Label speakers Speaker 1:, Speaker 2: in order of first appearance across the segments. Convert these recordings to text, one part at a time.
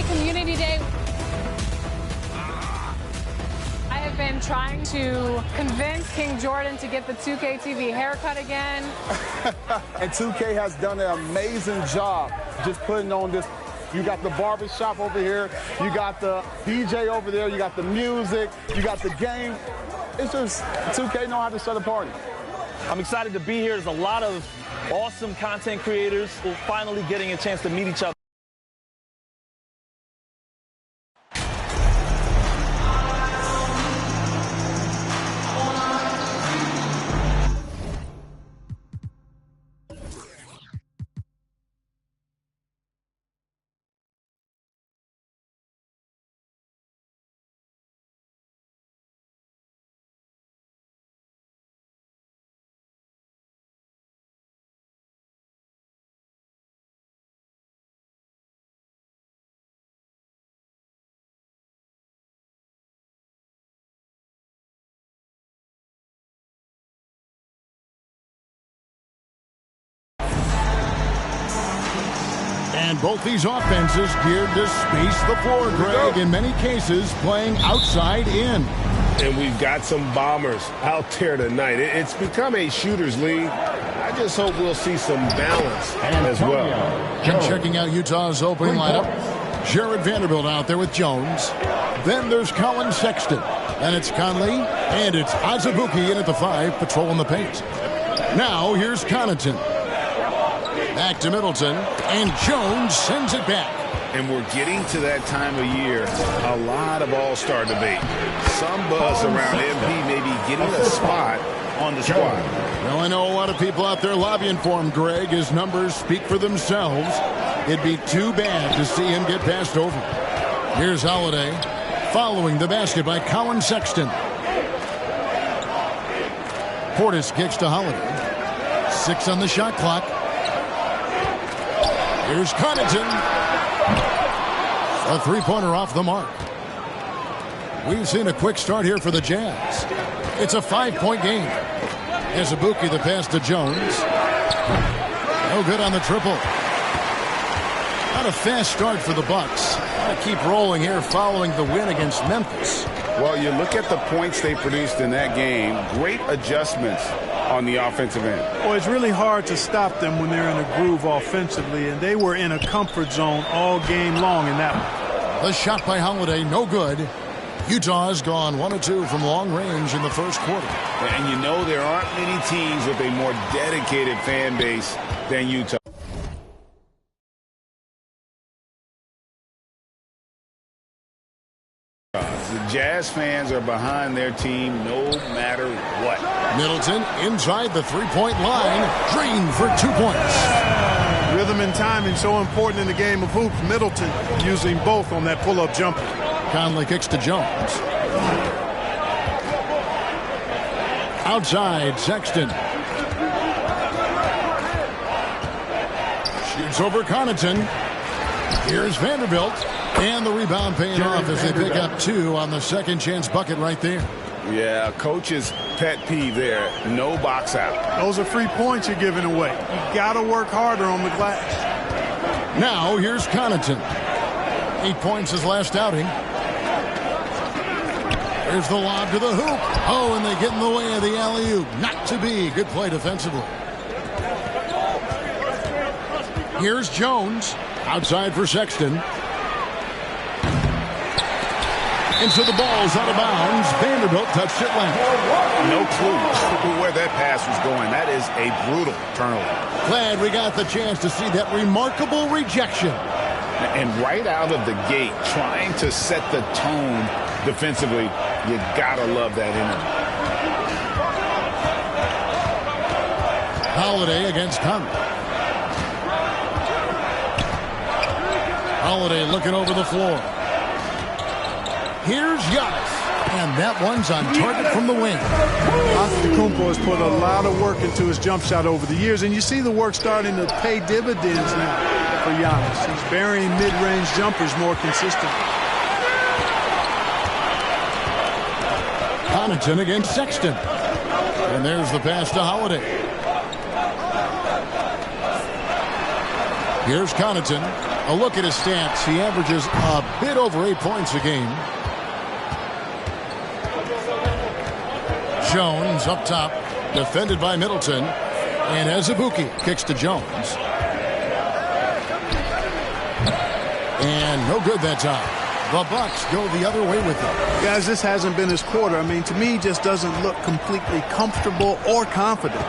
Speaker 1: Community Day. I have been trying to convince King Jordan to get the 2K TV haircut again.
Speaker 2: And 2K has done an amazing job just putting on this. You got the barber shop over here, you got the DJ over there, you got the music, you got the game. It's just 2K know how to set a party.
Speaker 3: I'm excited to be here. There's a lot of awesome content creators who are finally getting a chance to meet each other.
Speaker 4: And both these offenses geared to space the floor, Greg, in many cases playing outside in.
Speaker 5: And we've got some bombers out there tonight. It's become a shooter's league. I just hope we'll see some balance as well.
Speaker 4: And checking out Utah's opening lineup, Jared Vanderbilt out there with Jones. Then there's Colin Sexton. And it's Conley. And it's Azubuike in at the 5, patrolling the paint. Now here's Connaughton. Back to Middleton, and Jones sends it back.
Speaker 5: And we're getting to that time of year, a lot of all-star debate. Some buzz around MP maybe getting a spot on the squad.
Speaker 4: Well, I know a lot of people out there lobbying for him, Greg. His numbers speak for themselves. It'd be too bad to see him get passed over. Here's Holiday, following the basket by Colin Sexton. Portis kicks to Holiday. 6 on the shot clock. Here's Connaughton. A three-pointer off the mark. We've seen a quick start here for the Jazz. It's a 5-point game. Azubuike the pass to Jones. No good on the triple. Not a fast start for the Bucks. Gotta keep rolling here following the win against Memphis.
Speaker 5: Well, you look at the points they produced in that game. Great adjustments on the offensive end.
Speaker 6: Well, it's really hard to stop them when they're in a groove offensively, and they were in a comfort zone all game long in that one.
Speaker 4: The shot by Holiday, no good. Utah has gone 1 of 2 from long range in the first quarter.
Speaker 5: And you know there aren't many teams with a more dedicated fan base than Utah. The Jazz fans are behind their team no matter what.
Speaker 4: Middleton inside the three-point line. Green for 2 points.
Speaker 6: Rhythm and timing so important in the game of hoops. Middleton using both on that pull-up jumper.
Speaker 4: Conley kicks to Jones. Outside, Sexton. Shoots over Connaughton. Here's Vanderbilt. And the rebound paying off as they pick up 2 on the second chance bucket right there.
Speaker 5: Yeah, coach's pet peeve there. No box out.
Speaker 6: Those are free points you're giving away. You got to work harder on the glass.
Speaker 4: Now here's Connaughton. 8 points his last outing. There's the lob to the hoop. Oh, and they get in the way of the alley-oop. Not to be. Good play defensively. Here's Jones. Outside for Sexton. And so the ball's out of bounds. Vanderbilt touched it left.
Speaker 5: No clue where that pass was going. That is a brutal turnover.
Speaker 4: Glad we got the chance to see that remarkable rejection.
Speaker 5: And right out of the gate, trying to set the tone defensively, you gotta love that energy.
Speaker 4: Holiday against Conley. Holiday looking over the floor. Here's Giannis. And that one's on target from the wing.
Speaker 6: Antetokounmpo has put a lot of work into his jump shot over the years, and you see the work starting to pay dividends now for Giannis. He's burying mid-range jumpers more consistently.
Speaker 4: Connaughton against Sexton. And there's the pass to Holiday. Here's Connaughton. A look at his stats. He averages a bit over 8 points a game. Jones up top, defended by Middleton. And Azubuike kicks to Jones. And no good that time. The Bucks go the other way with it.
Speaker 6: Guys, this hasn't been his quarter. I mean, to me, he just doesn't look completely comfortable or confident.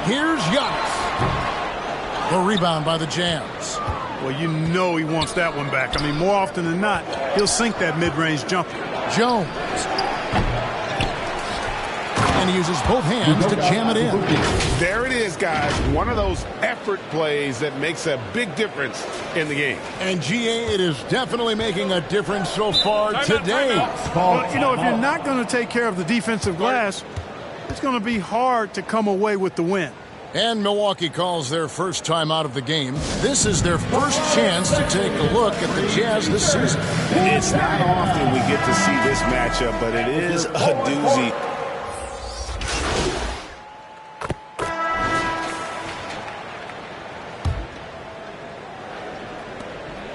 Speaker 4: Here's Giannis. The rebound by the Jazz.
Speaker 6: Well, you know he wants that one back. I mean, more often than not, he'll sink that mid-range jumper.
Speaker 4: Jones. And he uses both hands to jam it in.
Speaker 5: There it is, guys. One of those effort plays that makes a big difference in the game.
Speaker 4: And, GA, it is definitely making a difference so far today.
Speaker 6: Well, you know, if you're not going to take care of the defensive glass, it's going to be hard to come away with the win.
Speaker 4: And Milwaukee calls their first time out of the game. This is their first chance to take a look at the Jazz this season.
Speaker 5: It's not often we get to see this matchup, but it is a doozy.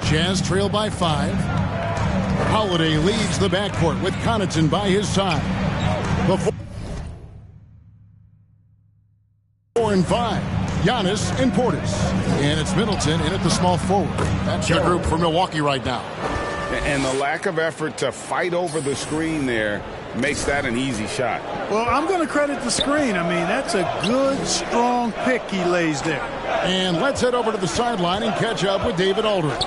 Speaker 4: Jazz trail by 5. Holiday leads the backcourt with Connaughton by his side. Before 4 and 5, Giannis and Portis. And it's Middleton in at the small forward. That's the group for Milwaukee right now.
Speaker 5: And the lack of effort to fight over the screen there makes that an easy shot.
Speaker 6: Well, I'm going to credit the screen. I mean, that's a good, strong pick he lays there.
Speaker 4: And let's head over to the sideline and catch up with David Aldridge.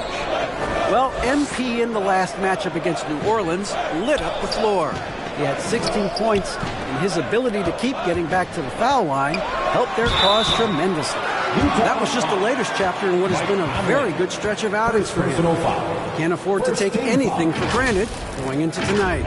Speaker 7: Well, MP in the last matchup against New Orleans lit up the floor. He had 16 points, and his ability to keep getting back to the foul line helped their cause tremendously. That was just the latest chapter in what has been a very good stretch of outings for him. Can't afford to take anything for granted going into tonight.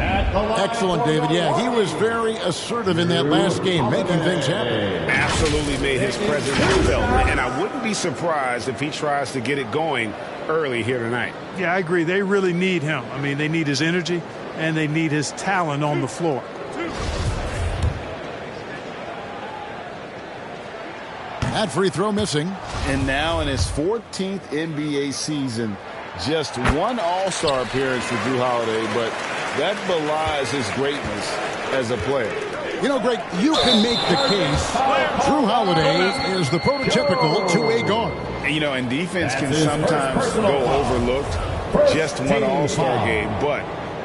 Speaker 4: Excellent, David. Yeah, he was very assertive in that last game, making things happen.
Speaker 5: Absolutely made his presence felt, and I wouldn't be surprised if he tries to get it going early here tonight.
Speaker 6: Yeah, I agree. They really need him. I mean, they need his energy, and they need his talent on the floor.
Speaker 4: That free throw missing.
Speaker 8: And now in his 14th NBA season, just one All-Star appearance for Jrue Holiday, but that belies his greatness as a player.
Speaker 4: You know, Greg, you can make the case Jrue Holiday is the prototypical two-way guard.
Speaker 5: You know, and defense can sometimes go overlooked. Just one All-Star game, but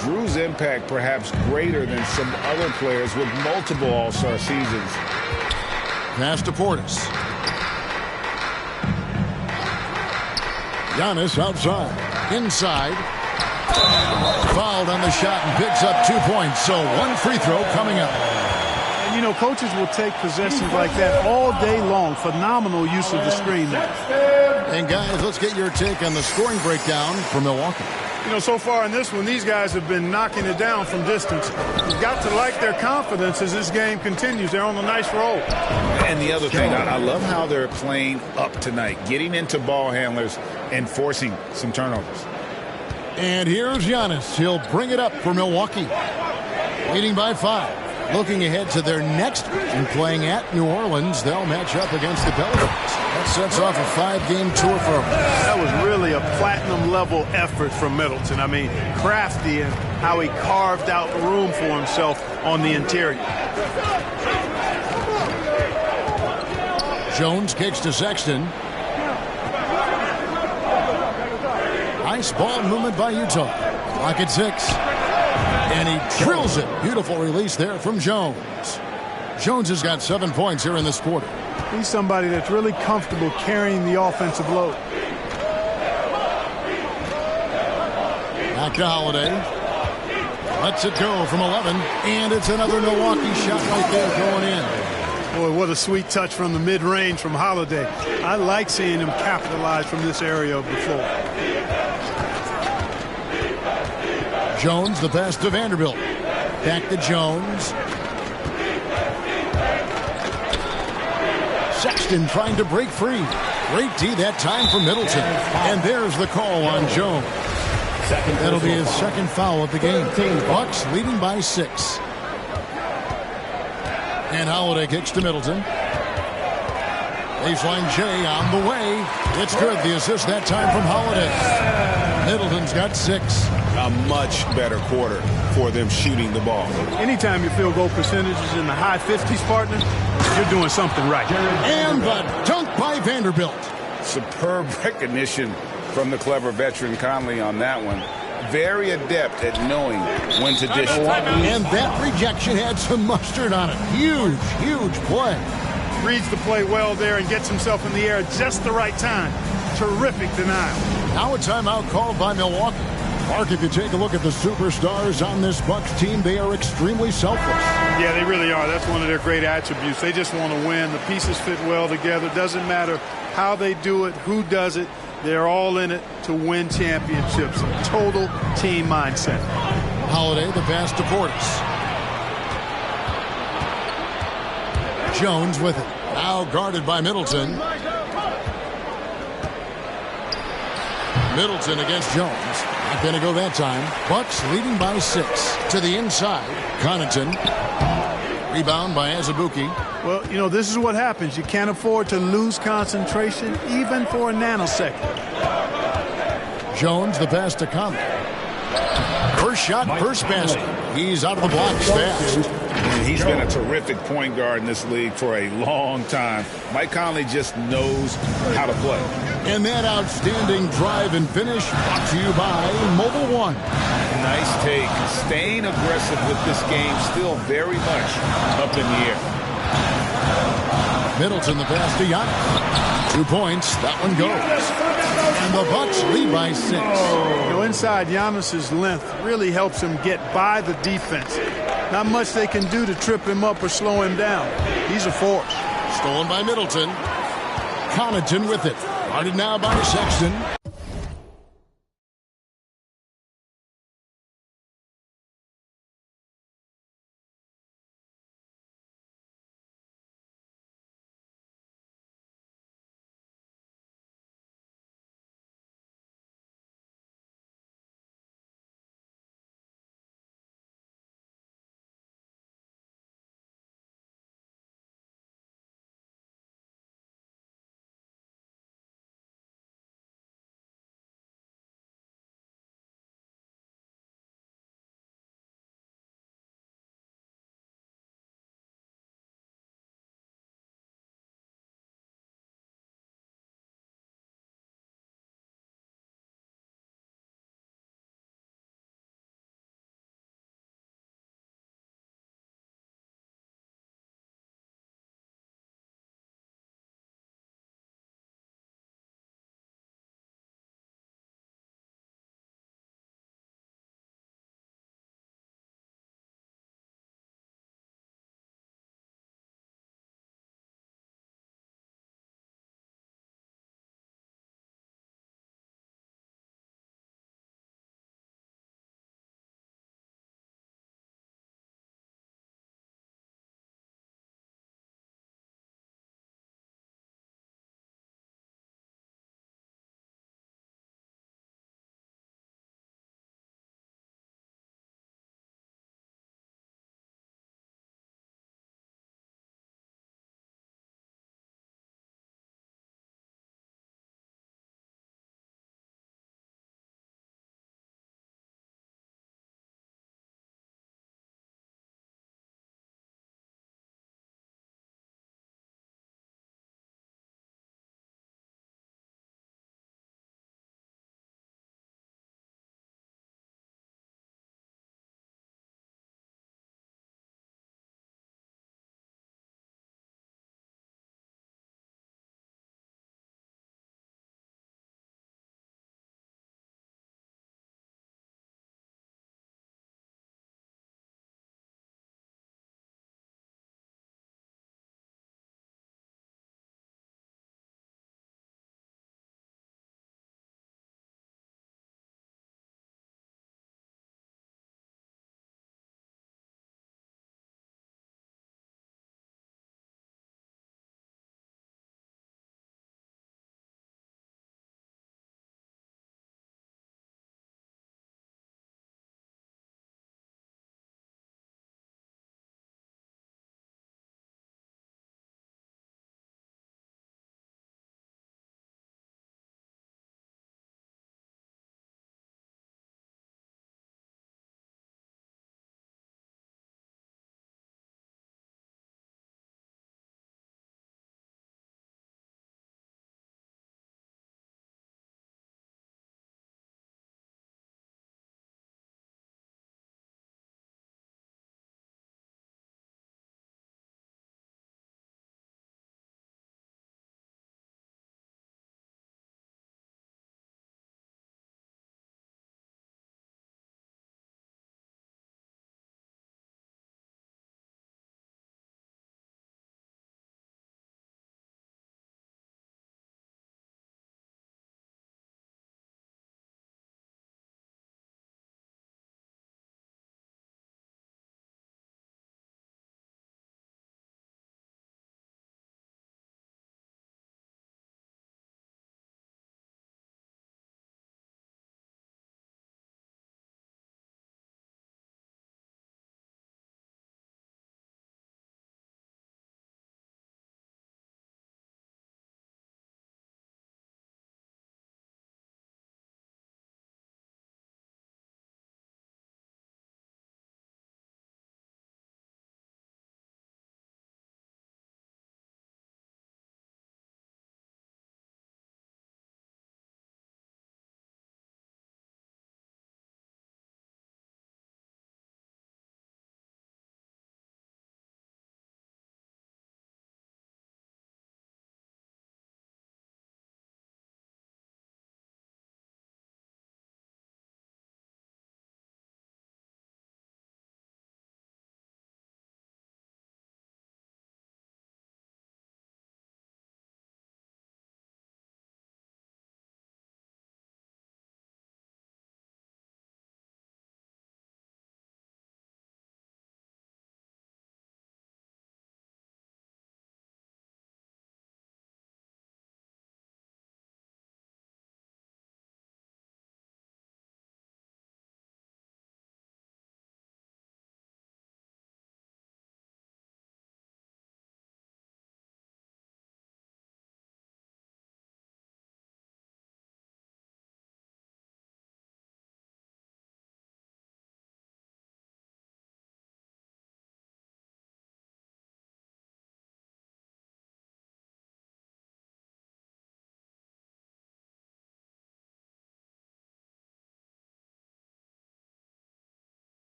Speaker 5: Jrue's impact perhaps greater than some other players with multiple All-Star seasons.
Speaker 4: Pass to Portis. Giannis outside. Inside. Fouled on the shot and picks up 2 points. So one free throw coming up.
Speaker 6: And, you know, coaches will take possessions like that all day long. Phenomenal use of the screen there.
Speaker 4: And, guys, let's get your take on the scoring breakdown for Milwaukee.
Speaker 6: You know, so far in this one, these guys have been knocking it down from distance. You've got to like their confidence as this game continues. They're on a nice roll.
Speaker 5: And the other thing, I love how they're playing up tonight, getting into ball handlers and forcing some turnovers.
Speaker 4: And here's Giannis. He'll bring it up for Milwaukee. Leading by 5. Looking ahead to their next and playing at New Orleans, they'll match up against the Pelicans. That sets off a 5-game tour for them.
Speaker 6: That was really a platinum-level effort from Middleton. I mean, crafty in how he carved out room for himself on the interior.
Speaker 4: Jones kicks to Sexton. Nice ball movement by Utah. Clock at 6. And he drills it. Beautiful release there from Jones. Jones has got 7 points here in this quarter.
Speaker 6: He's somebody that's really comfortable carrying the offensive load.
Speaker 4: Back to Holiday. Lets it go from 11. And it's another Milwaukee shot right there going in.
Speaker 6: Boy, what a sweet touch from the mid-range from Holiday. I like seeing him capitalize from this area of the floor.
Speaker 4: Jones, the pass to Vanderbilt. Back to Jones. Sexton trying to break free. Great D that time for Middleton. And there's the call on Jones. That'll be his second foul of the game. Bucks leading by 6. And Holiday kicks to Middleton. Baseline J on the way. It's good. The assist that time from Holiday. Middleton's got 6.
Speaker 5: A much better quarter for them shooting the ball.
Speaker 6: Anytime your field goal percentage is in the high 50s, partner, you're doing something right.
Speaker 4: And the dunk by Vanderbilt.
Speaker 5: Superb recognition from the clever veteran Conley on that one. Very adept at knowing when to dish it.
Speaker 4: And that rejection had some mustard on it. Huge, huge play.
Speaker 6: Reads the play well there and gets himself in the air at just the right time. Terrific denial.
Speaker 4: Now a timeout called by Milwaukee. Mark, if you take a look at the superstars on this Bucks team, they are extremely selfless.
Speaker 6: Yeah, they really are. That's one of their great attributes. They just want to win. The pieces fit well together. Doesn't matter how they do it, who does it. They're all in it to win championships. Total team mindset.
Speaker 4: Holiday, the pass to Portis. Jones with it. Now guarded by Middleton. Middleton against Jones. Not going to go that time. Bucks leading by 6. To the inside. Connaughton. Rebound by Azubuike.
Speaker 6: Well, you know, this is what happens. You can't afford to lose concentration even for a nanosecond.
Speaker 4: Jones, the pass to Conley. First shot, first basket. He's out of the blocks fast.
Speaker 5: And he's been a terrific point guard in this league for a long time. Mike Conley just knows how to play.
Speaker 4: And that outstanding drive and finish brought to you by Mobile One.
Speaker 5: Nice take. Staying aggressive with this game, still very much up in the air.
Speaker 4: Middleton, the pass to Giannis. 2 points. That one goes. And the Bucks lead by 6.
Speaker 6: You know, inside, Giannis's length really helps him get by the defense. Not much they can do to trip him up or slow him down. He's a force.
Speaker 4: Stolen by Middleton. Connaughton with it. Guarded now by Sexton.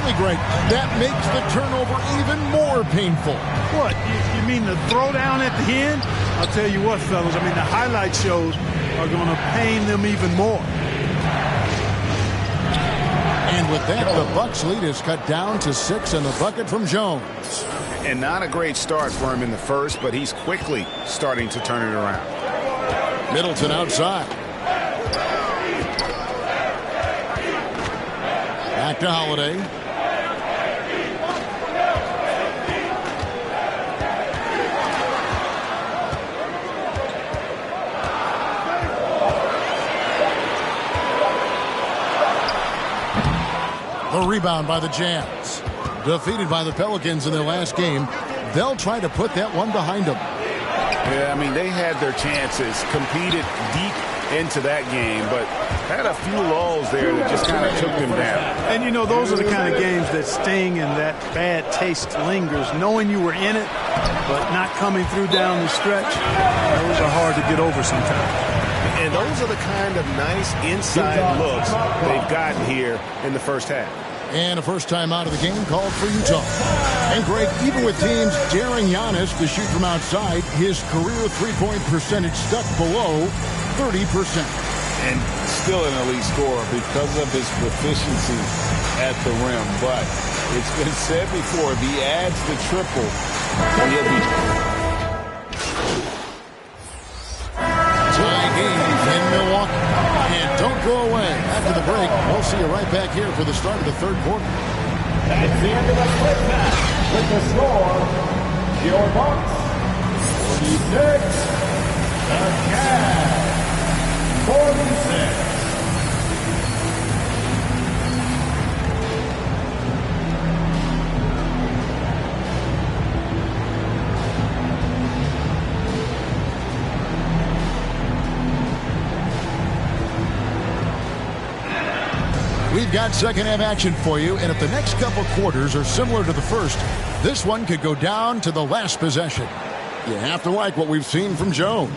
Speaker 4: Absolutely, Greg. That makes the turnover even more painful.
Speaker 6: What? You mean the throwdown at the end? I'll tell you what, fellas. I mean, the highlight shows are going to pain them even more.
Speaker 4: And with that, the Bucks lead is cut down to 6 in the bucket from Jones.
Speaker 5: And not a great start for him in the first, but he's quickly starting to turn it around.
Speaker 4: Middleton outside. Back to Holiday. The rebound by the Jazz. Defeated by the Pelicans in their last game. They'll try to put that one behind them.
Speaker 5: Yeah, I mean, they had their chances, competed deep into that game, but had a few lulls there that just kind of took them down.
Speaker 6: And, you know, those are the kind of games that sting and that bad taste lingers. Knowing you were in it, but not coming through down the stretch, those are hard to get over sometimes.
Speaker 5: And those are the kind of nice inside looks they've gotten here in the first half.
Speaker 4: And a first time out of the game called for Utah. And Greg, even with teams daring Giannis to shoot from outside, his career three-point percentage stuck below 30%.
Speaker 8: And still an elite scorer because of his proficiency at the rim. But it's been said before, if he adds the triple, he'll be...
Speaker 4: Tie game in Milwaukee. And don't go away. After the break, we'll see you right back here for the start of the third quarter.
Speaker 9: It's the end of the split match with the score, your Bucks 46, the Cavs 46.
Speaker 4: We've got second half action for you, and if the next couple quarters are similar to the first, this one could go down to the last possession. You have to like what we've seen from Jones.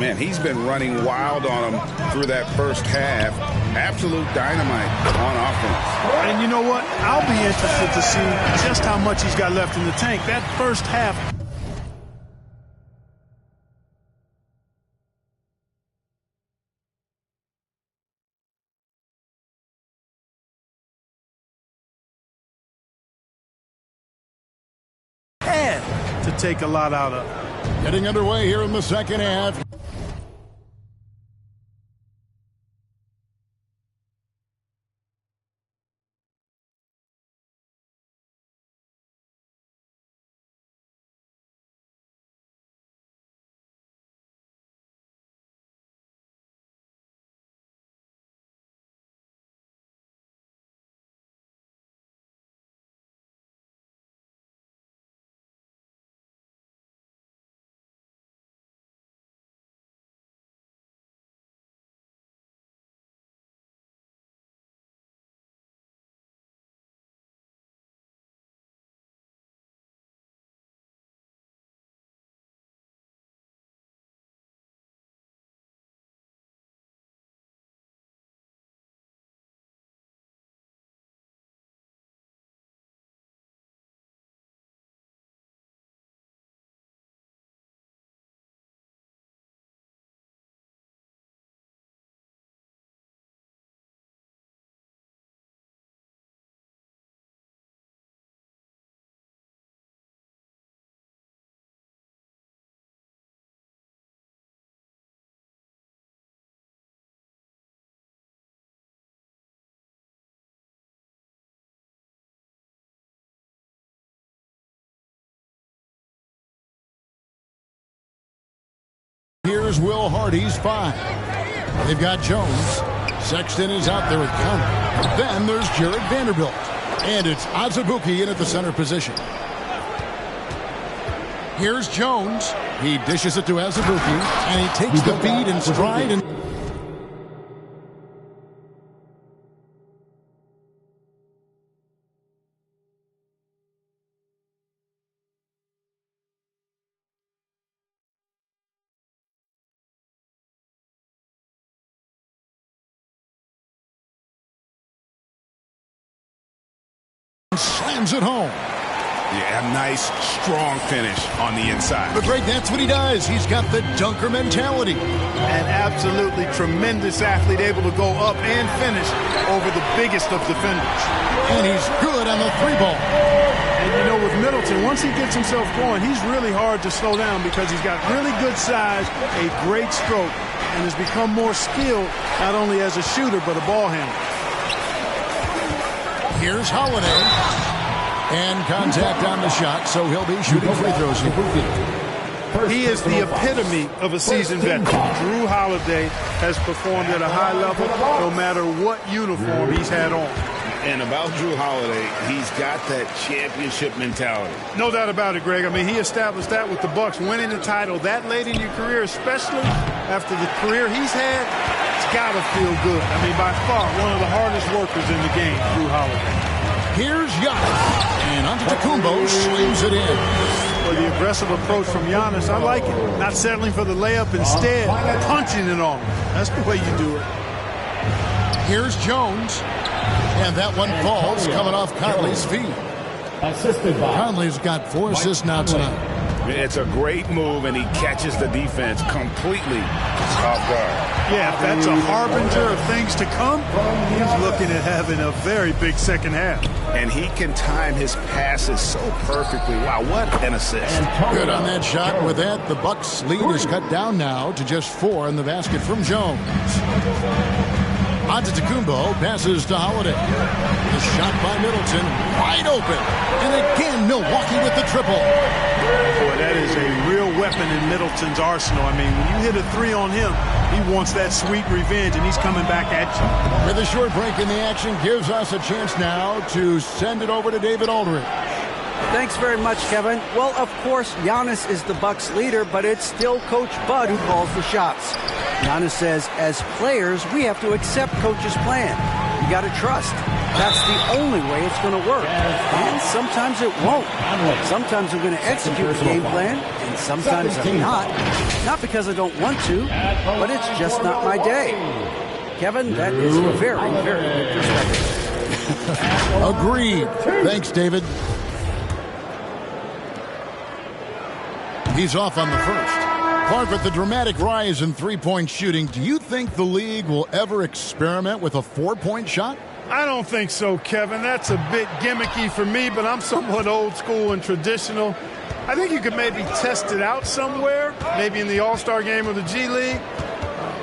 Speaker 5: Man, he's been running wild on him through that first half. Absolute dynamite on offense.
Speaker 6: And you know what? I'll be interested to see just how much he's got left in the tank. That first half. To take a lot out of.
Speaker 4: Getting underway here in the second half. Here's Will Hardy's 5. They've got Jones. Sexton is out there with Conley. Then there's Jared Vanderbilt. And it's Azubuike in at the center position. Here's Jones. He dishes it to Azubuike, and he takes the feed in stride and slams it home.
Speaker 5: Yeah, a nice, strong finish on the inside.
Speaker 4: But Greg, that's what he does. He's got the dunker mentality.
Speaker 6: An absolutely tremendous athlete, able to go up and finish over the biggest of defenders.
Speaker 4: And he's good on the three ball.
Speaker 6: And you know, with Middleton, once he gets himself going, he's really hard to slow down because he's got really good size, a great stroke, and has become more skilled not only as a shooter but a ball handler.
Speaker 4: Here's Holiday. And contact on the shot, so he'll be shooting free throws here.
Speaker 6: He is the epitome of a seasoned veteran. Drew Holiday has performed at a high level no matter what uniform he's had on.
Speaker 5: And about Drew Holiday, he's got that championship mentality.
Speaker 6: No doubt about it, Greg. I mean, he established that with the Bucks, winning the title that late in your career, especially after the career he's had. It's got to feel good. I mean, by far, one of the hardest workers in the game, Drew Holiday.
Speaker 4: Here's Giannis, and Antetokounmpo slams it in.
Speaker 6: Well, the aggressive approach from Giannis, I like it. Not settling for the layup, instead punching it on. That's the way you do it.
Speaker 4: Here's Jones, and that one falls coming off Conley's feet. Conley's got 4 assists now tonight.
Speaker 5: It's a great move, and he catches the defense completely off guard.
Speaker 6: Yeah, if that's a harbinger of things to come, he's looking at having a very big second half.
Speaker 5: And he can time his passes so perfectly. Wow, what an assist.
Speaker 4: Good on that shot. With that, the Bucks' lead is cut down now to just 4 in the basket from Jones. Antetokounmpo passes to Holiday. The shot by Middleton, wide open. And again, Milwaukee with the triple.
Speaker 6: Boy, that is a real weapon in Middleton's arsenal. I mean, when you hit a 3 on him, he wants that sweet revenge, and he's coming back at you.
Speaker 4: With a short break in the action, gives us a chance now to send it over to David Aldridge.
Speaker 7: Thanks very much, Kevin. Well, of course, Giannis is the Bucks leader, but it's still Coach Bud who calls the shots. Giannis says, as players, we have to accept Coach's plan. You got to trust. That's the only way it's going to work. And sometimes it won't. Sometimes I'm going to execute the game plan, and sometimes I'm not. Not because I don't want to, but it's just not my day. Kevin, that is very, very good perspective.
Speaker 4: Agreed. Thanks, David. He's off on the first. Clark, with the dramatic rise in three-point shooting, do you think the league will ever experiment with a 4-point shot?
Speaker 6: I don't think so, Kevin. That's a bit gimmicky for me, but I'm somewhat old school and traditional. I think you could maybe test it out somewhere, maybe in the All-Star game or the G League.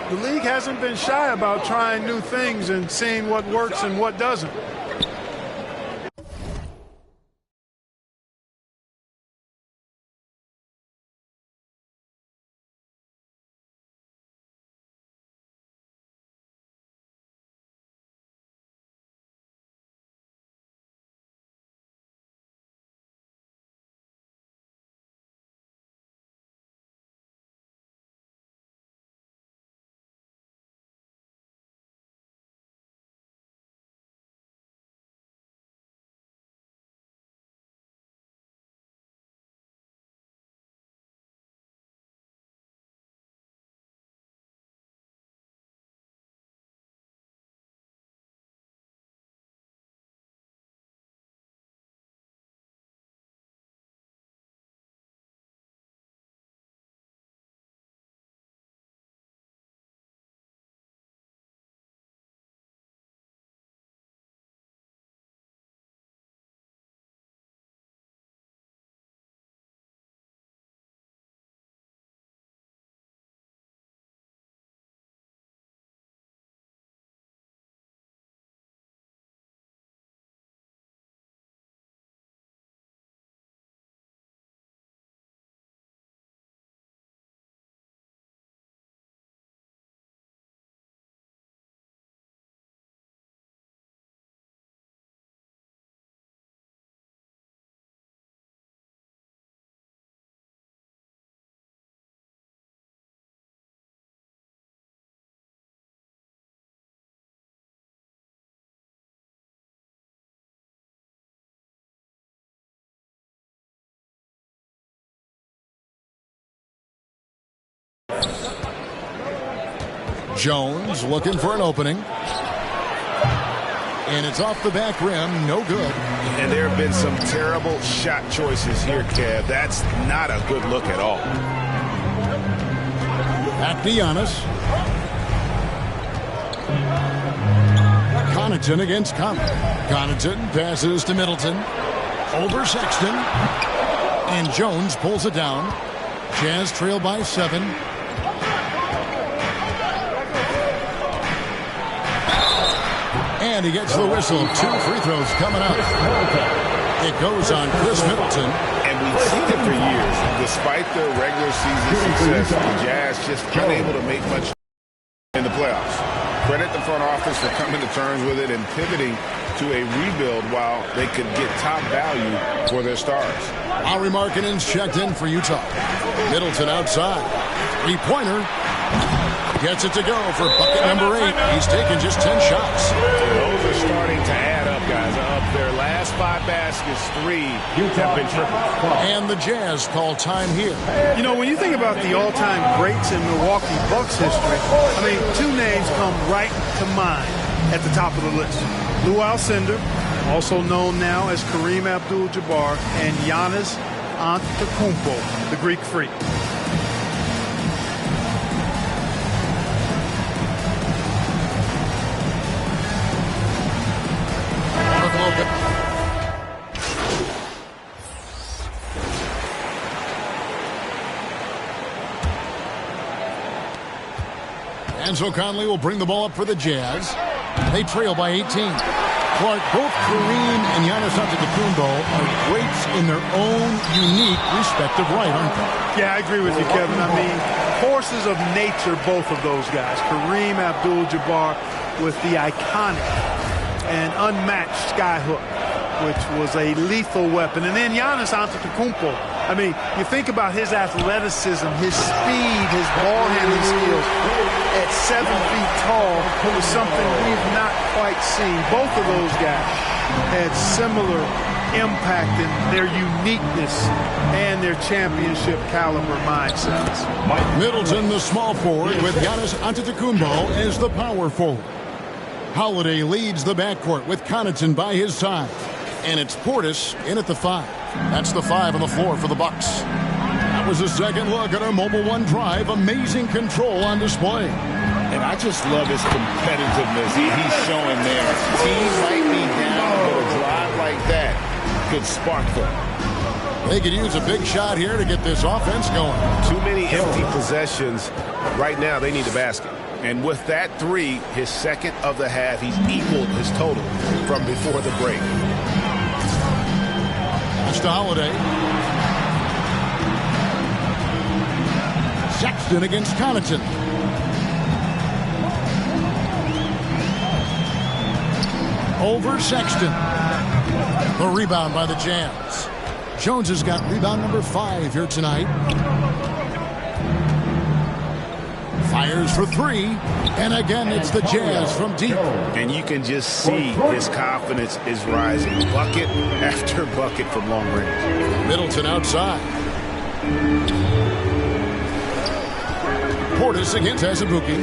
Speaker 6: The league hasn't been shy about trying new things and seeing what works and what doesn't.
Speaker 4: Jones looking for an opening. And it's off the back rim. No good.
Speaker 5: And there have been some terrible shot choices here, Kev. That's not a good look at all.
Speaker 4: Back to Giannis. Connaughton against Connaughton passes to Middleton. Over Sexton. And Jones pulls it down. Jazz trail by 7. And he gets the whistle. 2 free throws coming up. It goes on Chris Middleton.
Speaker 5: And we've seen it for years. Despite their regular season success, the Jazz just unable to make much in the playoffs. Credit the front office for coming to terms with it and pivoting to a rebuild while they could get top value for their stars.
Speaker 4: Lauri Markkanen's checked in for Utah. Middleton outside. 3-pointer. Gets it to go for bucket number 8. He's taken just 10 shots.
Speaker 5: Those are starting to add up, guys. Of their last 5 baskets, 3 have been triples.
Speaker 4: And the Jazz call time here.
Speaker 6: You know, when you think about the all-time greats in Milwaukee Bucks history, I mean, 2 names come right to mind at the top of the list. Lou Alcindor, also known now as Kareem Abdul-Jabbar, and Giannis Antetokounmpo, the Greek Freak.
Speaker 4: Enzo Conley will bring the ball up for the Jazz. They trail by 18. Clark, both Kareem and Giannis Antetokounmpo are greats in their own unique respective right, aren't they?
Speaker 6: Yeah, I agree with you, Kevin. I mean, forces of nature, both of those guys. Kareem Abdul-Jabbar with the iconic and unmatched skyhook, which was a lethal weapon. And then Giannis Antetokounmpo. I mean, you think about his athleticism, his speed, his ball handling skills at 7 feet tall was something we've not quite seen. Both of those guys had similar impact in their uniqueness and their championship caliber mindsets.
Speaker 4: Middleton, the small forward, with Giannis Antetokounmpo as the power forward. Holiday leads the backcourt with Connaughton by his side. And it's Portis in at the 5. That's the 5 on the floor for the Bucks. That was a second look at our Mobile One drive. Amazing control on display.
Speaker 5: And I just love his competitiveness he's showing there. Team might be down, but a drive like that could spark them.
Speaker 4: They could use a big shot here to get this offense going.
Speaker 5: Too many empty possessions. Right now, they need the basket. And with that 3, his second of the half, he's equaled his total from before the break.
Speaker 4: That's to Holiday. Sexton against Connaughton. Over Sexton. The rebound by the Jazz. Jones has got rebound number 5 here tonight. Fires for 3. And again, it's the Jazz from deep.
Speaker 5: And you can just see his confidence is rising. Bucket after bucket from long range.
Speaker 4: Middleton outside. Portis against Azubuike.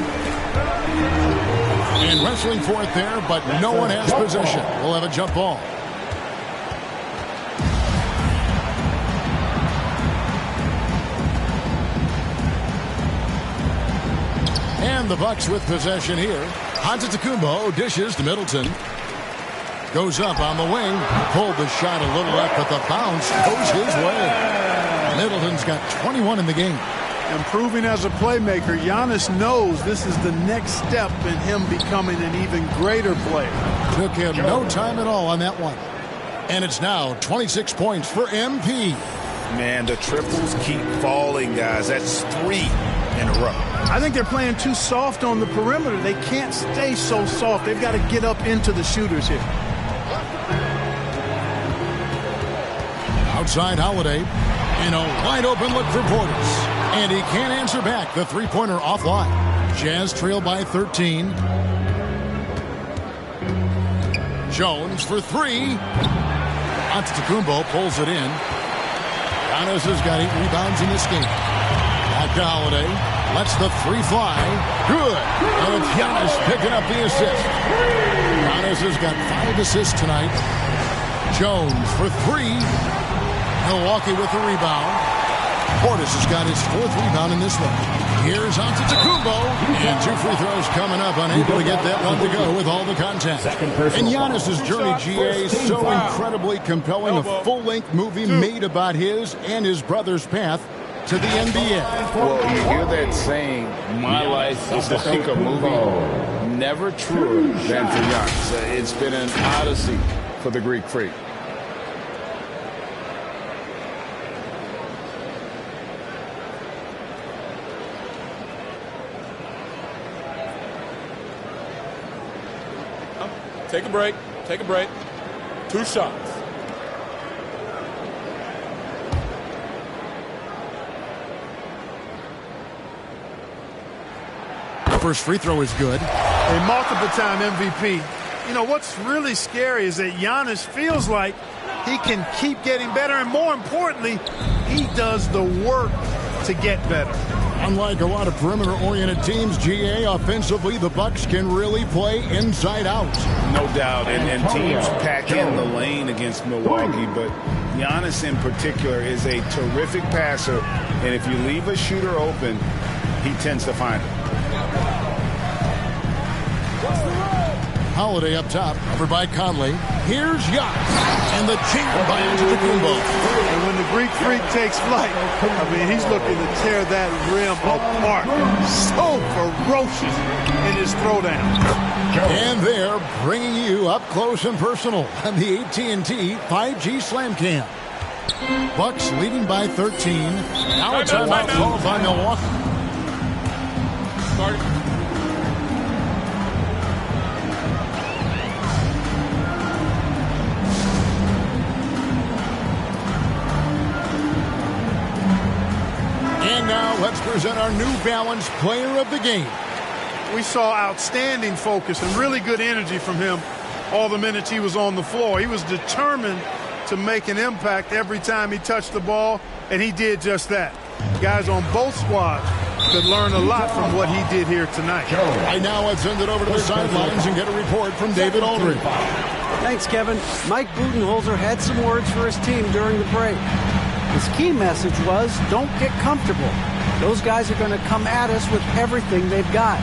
Speaker 4: And wrestling for it there, but no one has possession. We'll have a jump ball. And the Bucks with possession here. Antetokounmpo dishes to Middleton. Goes up on the wing. Pulled the shot a little left, but the bounce goes his way. Middleton's got 21 in the game.
Speaker 6: Improving as a playmaker, Giannis knows this is the next step in him becoming an even greater player.
Speaker 4: Took him no time at all on that one. And it's now 26 points for MP.
Speaker 5: Man, the triples keep falling, guys. That's 3 in a row.
Speaker 6: I think they're playing too soft on the perimeter. They can't stay so soft. They've got to get up into the shooters here.
Speaker 4: Outside Holiday in a wide open look for Portis. And he can't answer back. The 3-pointer offline. Jazz trail by 13. Jones for 3. Antetokounmpo pulls it in. Giannis has got 8 rebounds in this game. Back to Holiday. Lets the 3 fly. Good. And it's Giannis picking up the assist. Giannis has got 5 assists tonight. Jones for 3. Milwaukee with the rebound. Portis has got his 4th rebound in this one. Here's Antetokounmpo. And 2 free throws coming up. Unable to get that one to go with all the contact. And Giannis's journey, GA, so incredibly compelling. A full-length movie made about his and his brother's path to the NBA.
Speaker 8: Well, you hear that saying, my life is like a movie. Never truer than for Giannis. It's been an odyssey for the Greek Freak.
Speaker 10: Take a break. Take a break. 2 shots.
Speaker 4: First free throw is good.
Speaker 6: A multiple-time MVP. You know, what's really scary is that Giannis feels like he can keep getting better, and more importantly, he does the work to get better.
Speaker 4: Unlike a lot of perimeter-oriented teams, GA, offensively, the Bucks can really play inside out.
Speaker 8: No doubt, and teams pack in the lane against Milwaukee, but Giannis in particular is a terrific passer, and if you leave a shooter open, he tends to find it.
Speaker 4: Holiday up top, covered by Conley. Here's Giannis, and the chink by Antetokounmpo.
Speaker 6: And when the Greek Freak takes flight, I mean, he's looking to tear that rim apart. So ferocious in his throwdown.
Speaker 4: And they're bringing you up close and personal on the AT&T 5G Slam Cam. Bucks leading by 13. Now a timeout called by Milwaukee.
Speaker 10: Start.
Speaker 4: And now let's present our New Balance player of the game.
Speaker 6: We saw outstanding focus and really good energy from him all the minutes he was on the floor. He was determined to make an impact every time he touched the ball, and he did just that. Guys on both squads could learn a lot from what he did here tonight.
Speaker 4: Right now, let's send it over to the sidelines and get a report from David Aldridge.
Speaker 7: Thanks, Kevin. Mike Budenholzer had some words for his team during the break. His key message was, don't get comfortable. Those guys are going to come at us with everything they've got.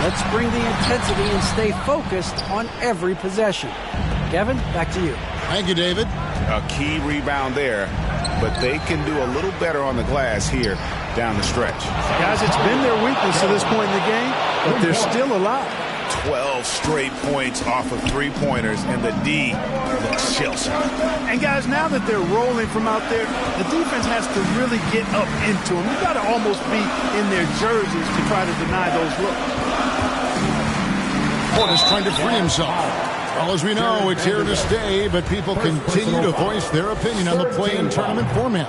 Speaker 7: Let's bring the intensity and stay focused on every possession. Kevin, back to you.
Speaker 4: Thank you, David.
Speaker 5: A key rebound there, but they can do a little better on the glass here down the stretch.
Speaker 6: Guys, it's been their weakness to this point in the game, but they're still alive.
Speaker 5: 12 straight points off of three-pointers, and the D looks chill-shot.
Speaker 6: And guys, now that they're rolling from out there, the defense has to really get up into them. You've got to almost be in their jerseys to try to deny those looks.
Speaker 4: Portis trying to free himself. Well, as we know, it's here to stay, but people continue to voice their opinion on the play-in tournament format.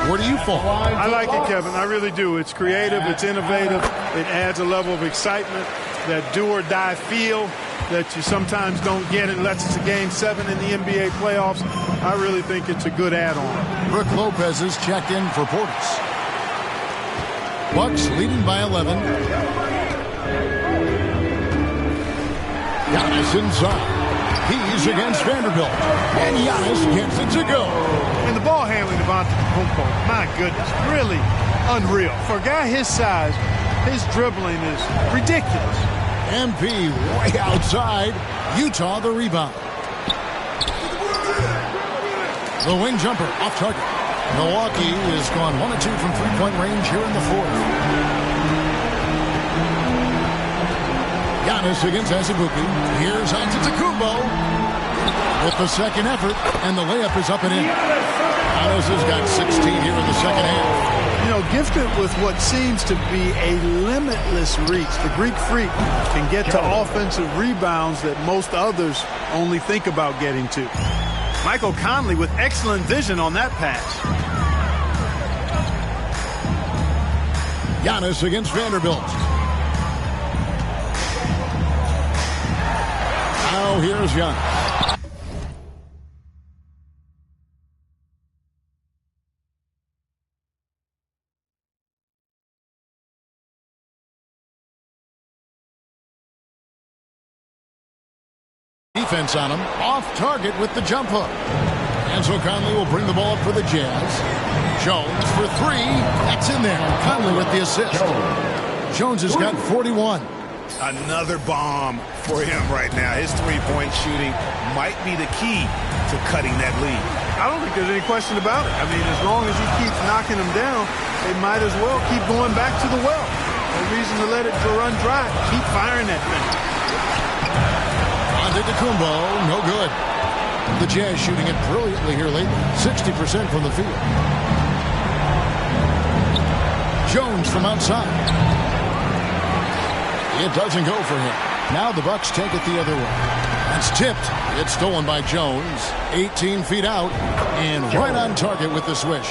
Speaker 4: Where do you fall?
Speaker 6: I like it, Kevin. I really do. It's creative. It's innovative. It adds a level of excitement, that do-or-die feel that you sometimes don't get unless it's a Game 7 in the NBA playoffs. I really think it's a good add-on.
Speaker 4: Brook Lopez is checked in for Portis. Bucks leading by 11. Giannis inside. He's against Vanderbilt. And Giannis gets it to go.
Speaker 6: And the ball handling of Antetokounmpo, my goodness, really unreal. For a guy his size, his dribbling is ridiculous.
Speaker 4: MP way outside. Utah the rebound. The wing jumper off target. Milwaukee has gone 1 of 2 from three-point range here in the fourth. Giannis against Azubuike. Here's Antetokounmpo with the second effort, and the layup is up and in. Giannis has got 16 here in the second half.
Speaker 6: You know, gifted with what seems to be a limitless reach, the Greek Freak can get to offensive rebounds that most others only think about getting to. Michael Conley with excellent vision on that pass.
Speaker 4: Giannis against Vanderbilt. Now here's Giannis. Defense on him. Off target with the jump hook. And so Conley will bring the ball up for the Jazz. Jones for three. That's in there. Conley with the assist. Jones has got 41.
Speaker 8: Another bomb for him right now. His three-point shooting might be the key to cutting that lead.
Speaker 6: I don't think there's any question about it. I mean, as long as he keeps knocking them down, they might as well keep going back to the well. No reason to let it run dry. Keep firing that thing.
Speaker 4: Antetokounmpo, no good. The Jazz shooting it brilliantly here lately. 60% from the field. Jones from outside. It doesn't go for him. Now the Bucks take it the other way. It's tipped. It's stolen by Jones. 18 feet out and right on target with the swish.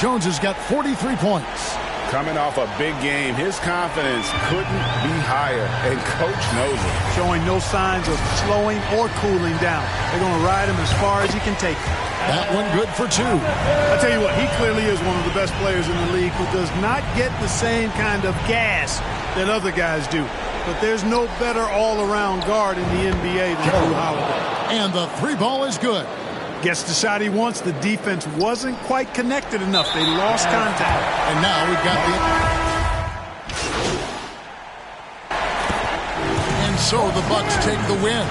Speaker 4: Jones has got 43 points.
Speaker 8: Coming off a big game, his confidence couldn't be higher, and coach knows it.
Speaker 6: Showing no signs of slowing or cooling down. They're going to ride him as far as he can take him.
Speaker 4: That one good for two.
Speaker 6: I tell you what, he clearly is one of the best players in the league who does not get the same kind of gas that other guys do. But there's no better all-around guard in the NBA than Drew Holiday.
Speaker 4: And the three ball is good.
Speaker 6: Gets the shot he wants. The defense wasn't quite connected enough. They lost contact.
Speaker 4: And now we've got the... And so the Bucks take the win.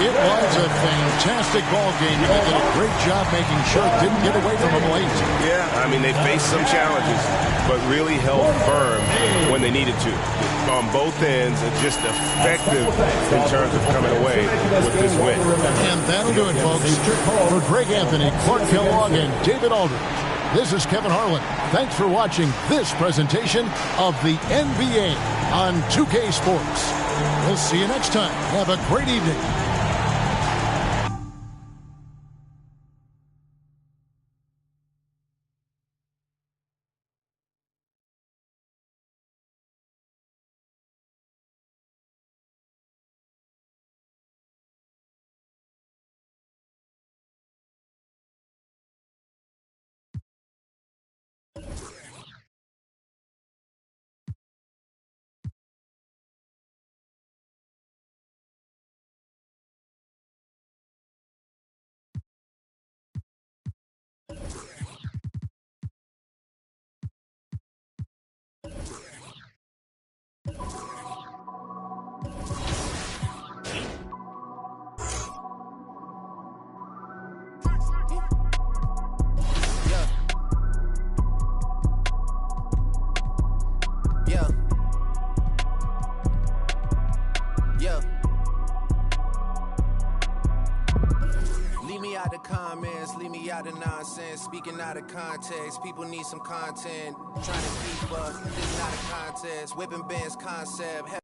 Speaker 4: It was a fantastic ball game. They did a great job making sure it didn't get away from them late.
Speaker 11: Yeah, I mean, they faced some challenges, but really held firm when they needed to. On both ends, just effective in terms of coming away with this win.
Speaker 4: And that'll do it, folks. For Greg Anthony, Clark Kellogg, and David Aldridge, this is Kevin Harlan. Thanks for watching this presentation of the NBA on 2K Sports. We'll see you next time. Have a great evening.
Speaker 12: Speaking out of context, people need some content. Trying to keep up, this not a contest. Whipping bands concept.